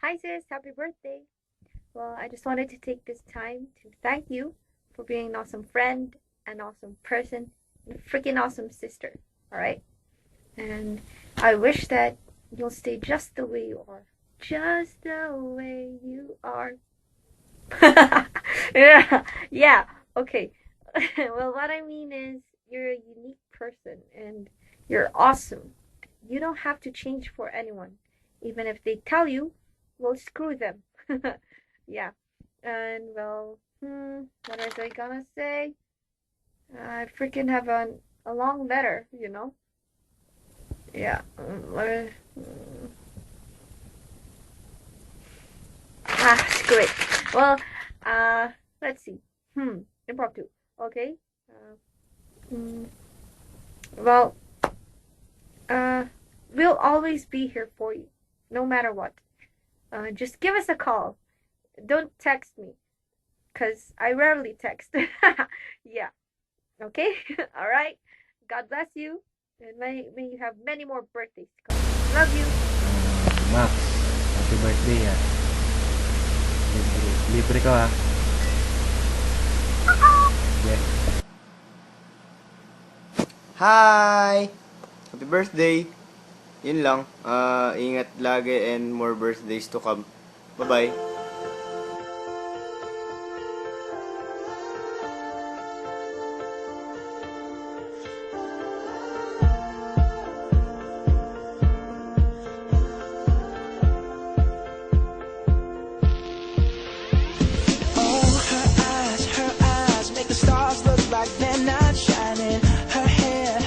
Hi sis, happy birthday. Well, I just wanted to take this time to thank you for being an awesome friend, an awesome person, and a freaking awesome sister. All right? And I wish that you'll stay just the way you are. Just the way you are. Yeah, yeah, okay. Well, what I mean is you're a unique person and you're awesome. You don't have to change for anyone. Even if they tell you, well, screw them. Yeah. And well, what was I gonna say? I freaking have a long letter. Yeah. Screw it. Well, let's see. Impromptu. Okay. Mm, well, uh, we'll always be here for you, no matter what. Just give us a call. Don't text me, cause I rarely text. Yeah. Okay. All right. God bless you, and may you have many more birthdays to come. Love you. Max, happy birthday ah. Libre ko ah. Yeah. Hi! Happy birthday! Yun lang. Ingat lagi and more birthdays to come. Bye-bye. Oh, her eyes make the stars look like they're not shining. Her hair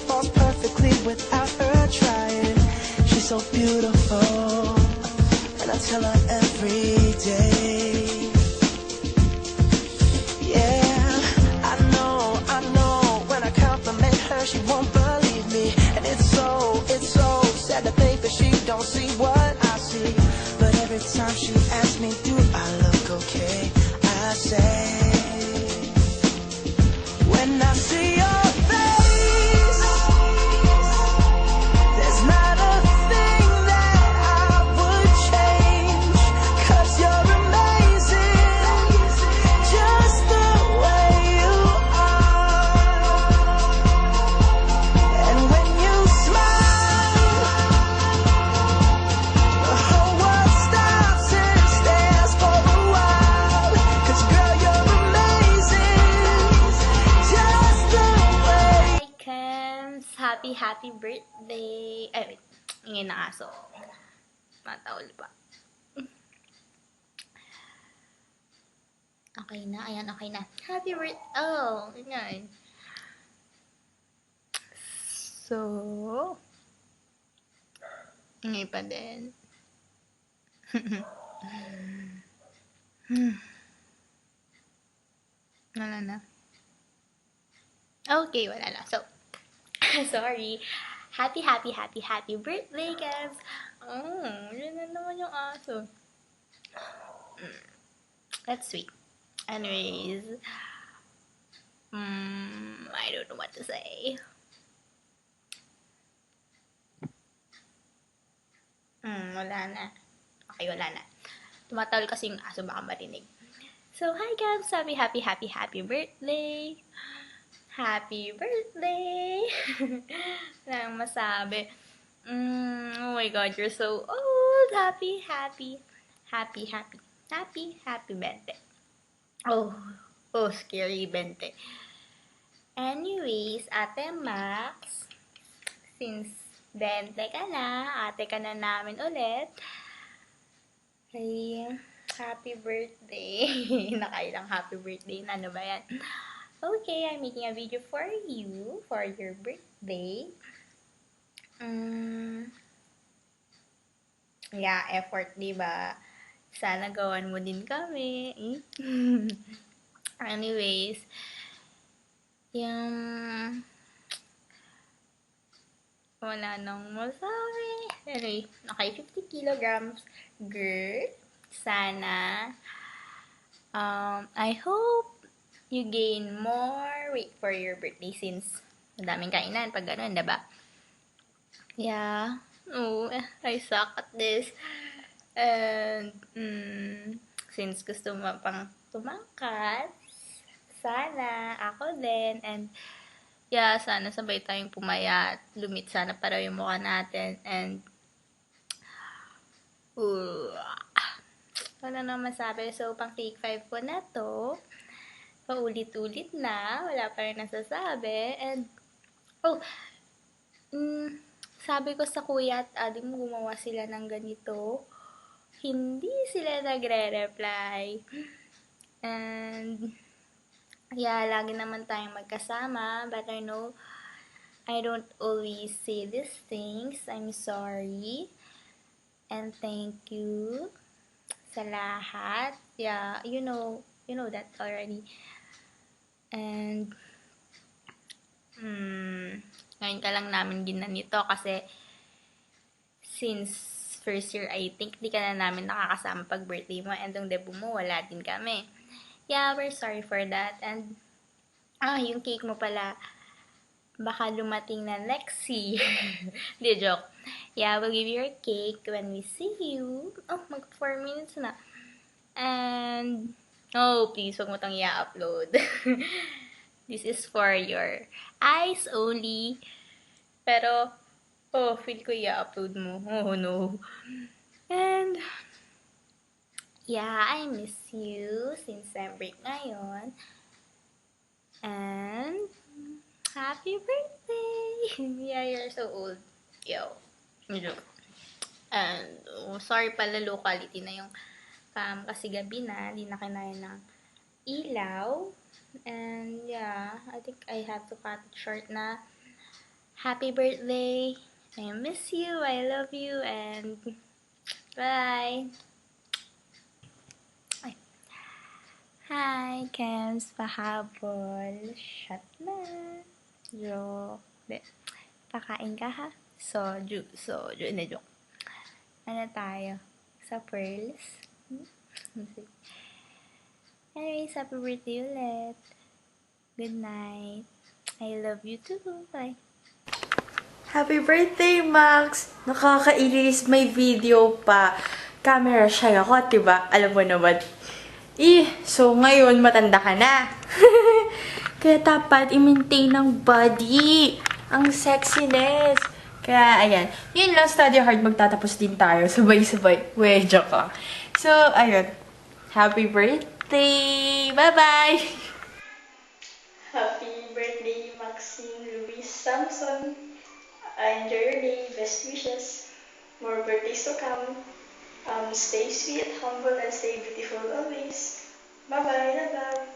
falls perfectly without her trying. She's so beautiful, and I tell her every day. Yeah, I know, when I compliment her, she won't believe me. And it's so sad to think that she don't see what I see. But every time she asks me, do I look okay? I say, when I see your face, there's not a thing that I would change. 'Cause you're amazing, just the way you are. And when you smile, the whole world stops and stares for a while. 'Cause girl, you're amazing, just the way. Hi, Kems! Happy birthday! Ay, wait. Ingay na aso. Mataol pa. Okay na. Ayan, okay na. Happy birthday! Oh, ingay. So, ingay pa din. Wala na. Okay, wala na. So, sorry. Happy birthday, Kems! Oh, yun na naman yung aso. That's sweet. Anyways, I don't know what to say. Wala na. Okay, wala na. Tumatawal kasi yung aso, baka marinig. So, hi Cams! Happy birthday! Happy birthday! Wala nang masabi. Oh my god, you're so old! Happy birthday! Oh, scary Bente. Anyways, Ate Max, since 20 ka na, ate ka na namin ulit, ay, happy birthday. Nakailang happy birthday na, ano ba yan? Okay, I'm making a video for you, for your birthday. Yeah, effort, diba? Sana gawan mo din kami. Anyways, yung wala nang masabi. Anyway, okay, 50 kilograms. Girl, sana, I hope you gain more weight for your birthday since madaming kainan pag ganun, diba? Yeah. Oh, I suck at this. And, since gusto mo pang tumangkat, sana, ako din, and, yeah, sana sabay tayong pumayat, lumit sana para yung mukha natin, and, wala na masabi. So, pang take 5 ko na to. Paulit-ulit na. Wala pa rin nasasabi. And, sabi ko sa kuya at ate mo, gumawa sila ng ganito. Hindi sila nagre-reply. And, yeah, lagi naman tayong magkasama. But I know, I don't always say these things. I'm sorry. And thank you sa lahat. Yeah, you know that already. And, ngayon ka lang namin ginanito kasi since first year, I think, di ka na namin nakakasama pag birthday mo, and yung debut mo, wala din kami. Yeah, we're sorry for that. And, yung cake mo pala, baka lumating na next year. Di, joke. Yeah, we'll give you your cake when we see you. Oh, mag 4 minutes na. And, please, wag mo tang i-upload. This is for your eyes only. Pero, feel ko i-upload mo. Oh, no. And, yeah, I miss you since I'm break ngayon. And, happy birthday! Yeah, you're so old. Yo. Joke. And, sorry pala, low quality na yung cam kasi gabi na, di na kinaya ng ilaw. And, yeah, I think I have to cut it short na. Happy birthday! I miss you, I love you, and bye! Hi, Kems, pahabol. Shut na. Joke. De, pakain ka ha? Soju, na joke. Ano tayo? Sa pearls? Anyways, happy birthday ulit. Good night. I love you too. Bye. Happy birthday, Max! Nakakainis, may video pa. Camera shy ako, diba? Alam mo naman. So ngayon, matanda ka na. Kaya dapat i-maintain ang body. Ang sexiness. Kaya, ayan. Yun lang, study hard. Magtatapos din tayo. Sabay-sabay. Joke lang. So, ayun. Happy birthday! Bye-bye! Happy birthday, Maxine Luis Samson. Enjoy your day. Best wishes. More birthdays to come. Stay sweet, humble, and stay beautiful always. Bye-bye. Love.